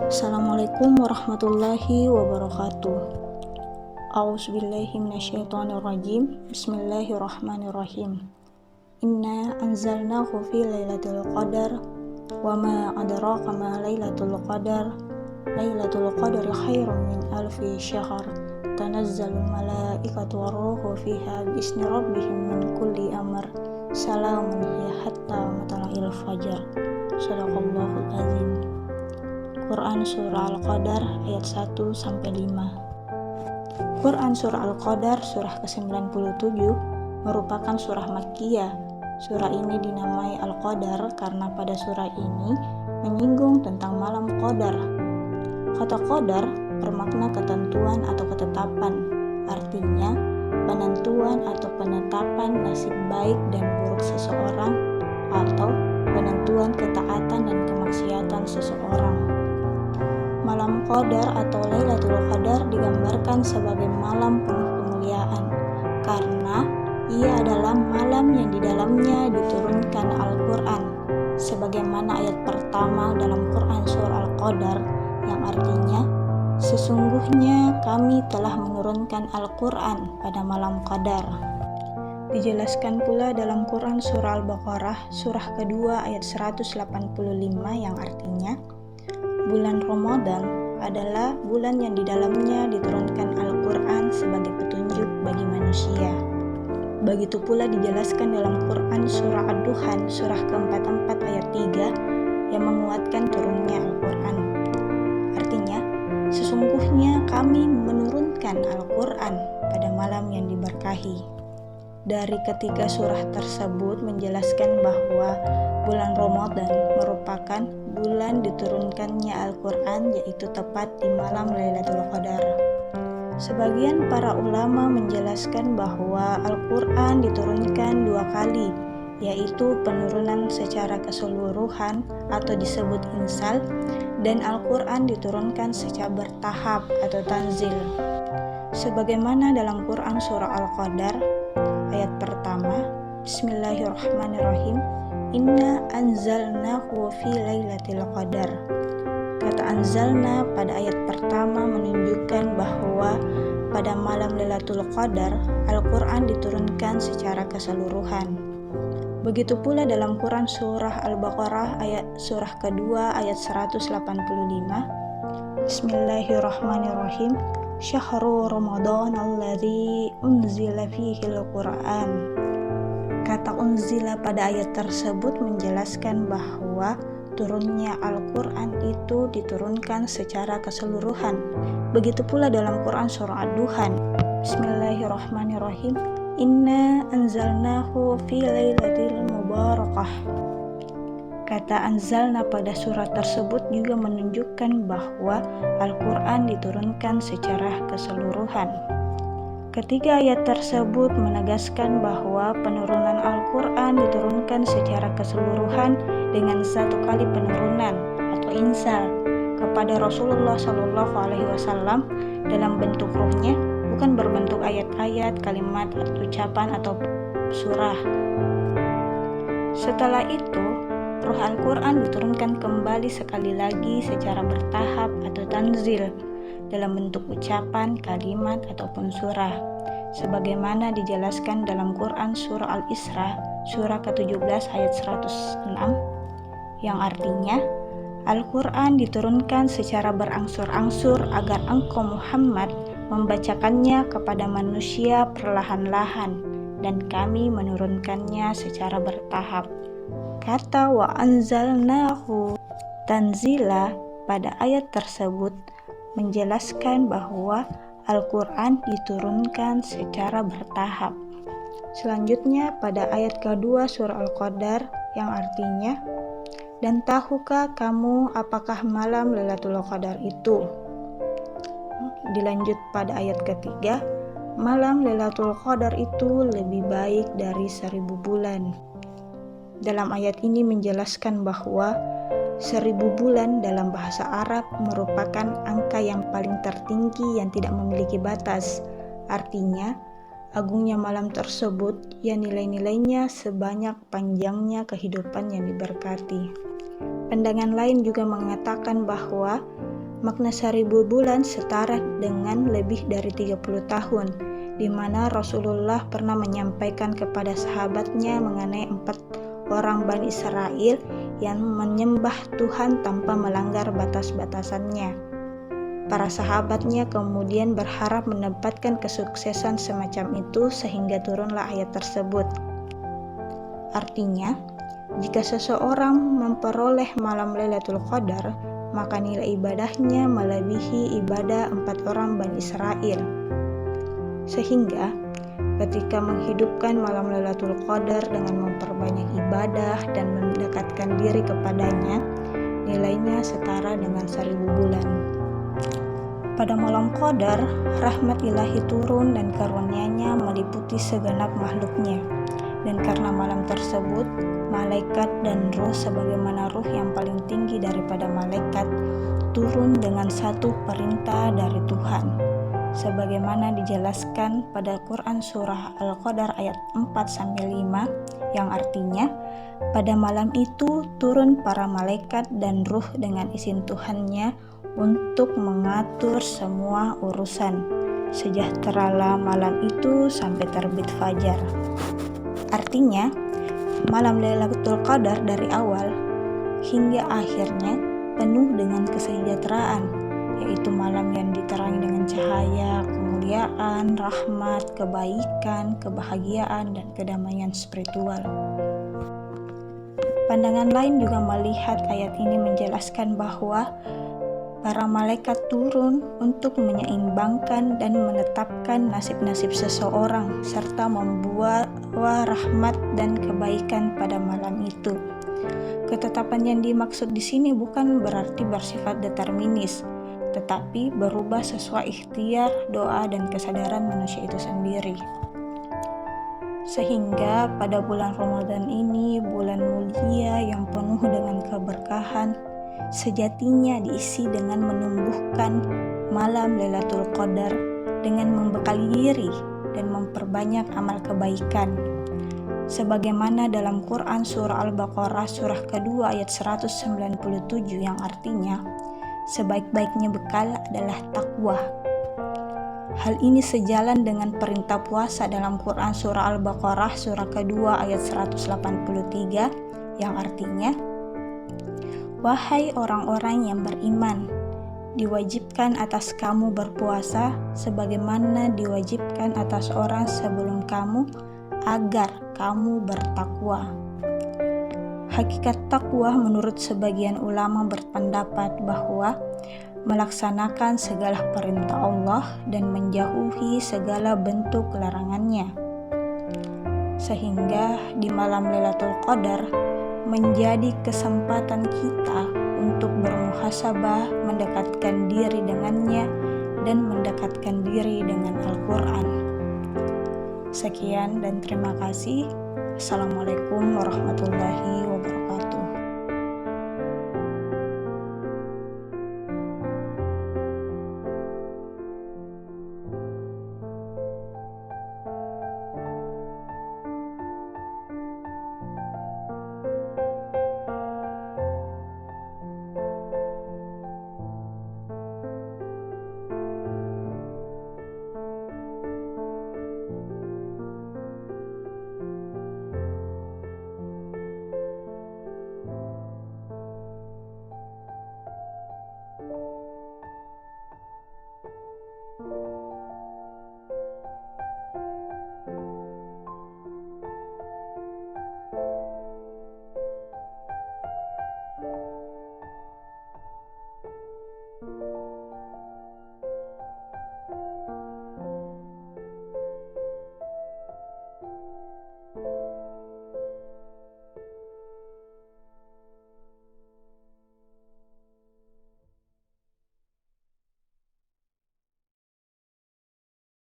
Assalamualaikum warahmatullahi wabarakatuh. A'udzubillahi minasyaitonirrajim. Bismillahirrahmanirrahim. Inna anzalnahu fi lailatul qadar wa ma adraka ma lailatul qadar. Lailatul qadri khairum min alfi syahr. Tanazzalul malaikatu warruhu fiha bi'izni rabbihim min kulli amr. Salamun hiya hatta matla'il fajar. Shadaqallahul azim. Quran Surah Al-Qadar ayat 1-5. Quran Surah Al-Qadar surah ke-97 merupakan surah Makkiyah. Surah ini dinamai Al-Qadar karena pada surah ini menyinggung tentang malam Qadar. Kata Qadar bermakna ketentuan atau ketetapan, artinya penentuan atau penetapan nasib baik dan buruk seseorang atau penentuan ketaatan dan kemaksiatan seseorang. Malam Qadar atau Lailatul Qadar digambarkan sebagai malam penuh kemuliaan karena ia adalah malam yang di dalamnya diturunkan Al-Quran, sebagaimana ayat pertama dalam Quran Surah Al-Qadar yang artinya, sesungguhnya kami telah menurunkan Al-Quran pada malam Qadar. Dijelaskan pula dalam Quran Surah Al-Baqarah surah kedua ayat 185 yang artinya, bulan Ramadan adalah bulan yang di dalamnya diturunkan Al-Quran sebagai petunjuk bagi manusia. Begitu pula dijelaskan dalam Quran Surah Ad-Duhan surah ke-44 ayat 3 yang menguatkan turunnya Al-Quran. Artinya, sesungguhnya kami menurunkan Al-Quran pada malam yang diberkahi. Dari ketiga surah tersebut menjelaskan bahwa bulan Ramadan merupakan bulan diturunkannya Al-Quran, yaitu tepat di malam Lailatul Qadar. Sebagian para ulama menjelaskan bahwa Al-Quran diturunkan 2 kali, yaitu penurunan secara keseluruhan atau disebut insal, dan Al-Quran diturunkan secara bertahap atau tanzil. Sebagaimana dalam Quran Surah Al-Qadar ayat pertama, Bismillahirrahmanirrahim, Inna anzalnahu fi lailatul qadar. Kata anzalna pada ayat pertama menunjukkan bahwa pada malam Lailatul Qadar Al-Quran diturunkan secara keseluruhan. Begitu pula dalam Quran Surah Al-Baqarah ayat surah kedua ayat 185, Bismillahirrahmanirrahim, Syahrul Ramadan alladzi unzila fihi al-Quran. Kata unzila pada ayat tersebut menjelaskan bahwa turunnya Al-Quran itu diturunkan secara keseluruhan. Begitu pula dalam Quran Surah Ad-Duhan, Bismillahirrahmanirrahim, Inna anzalnahu fi lailatul mubarakah. Kata anzalna pada surat tersebut juga menunjukkan bahwa Al-Quran diturunkan secara keseluruhan. Ketiga ayat tersebut menegaskan bahwa penurunan Al-Quran diturunkan secara keseluruhan dengan 1 kali penurunan atau insal kepada Rasulullah SAW dalam bentuk ruhnya, bukan berbentuk ayat-ayat, kalimat, ucapan, atau surah. Setelah itu, ruh Al-Quran diturunkan kembali sekali lagi secara bertahap atau tanzil dalam bentuk ucapan, kalimat, ataupun surah, sebagaimana dijelaskan dalam Quran Surah Al-Isra surah ke-17 ayat 106 yang artinya, Al-Quran diturunkan secara berangsur-angsur agar engkau Muhammad membacakannya kepada manusia perlahan-lahan, dan kami menurunkannya secara bertahap. Kata wa anzalnahu tanzila pada ayat tersebut menjelaskan bahwa Al-Quran diturunkan secara bertahap. Selanjutnya pada ayat kedua surah Al-Qadar yang artinya, dan tahukah kamu apakah malam Lailatul Qadar itu? Dilanjut pada ayat ketiga, malam Lailatul Qadar itu lebih baik dari 1000 bulan. Dalam ayat ini menjelaskan bahwa 1000 bulan dalam bahasa Arab merupakan angka yang paling tertinggi yang tidak memiliki batas. Artinya, agungnya malam tersebut yang nilai-nilainya sebanyak panjangnya kehidupan yang diberkati. Pandangan lain juga mengatakan bahwa Makna 1000 bulan setara dengan lebih dari 30 tahun, di mana Rasulullah pernah menyampaikan kepada sahabatnya mengenai 4 orang Bani Israel yang menyembah Tuhan tanpa melanggar batas-batasannya. Para sahabatnya kemudian berharap mendapatkan kesuksesan semacam itu sehingga turunlah ayat tersebut. Artinya, jika seseorang memperoleh malam Lailatul Qadar, maka nilai ibadahnya melebihi ibadah 4 orang Bani Israel. Sehingga, ketika menghidupkan malam Lailatul Qadar dengan memperbanyak ibadah dan mendekatkan diri kepadanya, nilainya setara dengan 1000 bulan. Pada malam Qadar, rahmat ilahi turun dan karunia-Nya meliputi segenap makhluknya. Dan karena malam tersebut, malaikat dan ruh sebagaimana ruh yang paling tinggi daripada malaikat turun dengan satu perintah dari Tuhan, sebagaimana dijelaskan pada Quran surah Al-Qadar ayat 4-5 yang artinya, pada malam itu turun para malaikat dan ruh dengan izin Tuhannya untuk mengatur semua urusan. Sejahteralah malam itu sampai terbit fajar. Artinya, malam Lailatul Qadar dari awal hingga akhirnya penuh dengan kesejahteraan, yaitu malam yang diterangi dengan cahaya, kemuliaan, rahmat, kebaikan, kebahagiaan, dan kedamaian spiritual. Pandangan lain juga melihat ayat ini menjelaskan bahwa para malaikat turun untuk menyeimbangkan dan menetapkan nasib-nasib seseorang serta membawa rahmat dan kebaikan pada malam itu. Ketetapan yang dimaksud di sini bukan berarti bersifat determinis, tetapi berubah sesuai ikhtiar, doa, dan kesadaran manusia itu sendiri. Sehingga pada bulan Ramadan ini, bulan mulia yang penuh dengan keberkahan, sejatinya diisi dengan menumbuhkan malam Lailatul Qadar dengan membekali diri dan memperbanyak amal kebaikan. Sebagaimana dalam Quran surah Al-Baqarah surah kedua ayat 197 yang artinya, sebaik-baiknya bekal adalah takwa. Hal ini sejalan dengan perintah puasa dalam Quran surah Al-Baqarah surah kedua ayat 183 yang artinya, wahai orang-orang yang beriman, diwajibkan atas kamu berpuasa sebagaimana diwajibkan atas orang sebelum kamu agar kamu bertakwa. Hakikat takwa menurut sebagian ulama berpendapat bahwa melaksanakan segala perintah Allah dan menjauhi segala bentuk larangannya. Sehingga di malam Lailatul Qadar menjadi kesempatan kita untuk bermuhasabah, mendekatkan diri dengannya, dan mendekatkan diri dengan Al-Quran. Sekian dan terima kasih. Assalamualaikum warahmatullahi wabarakatuh.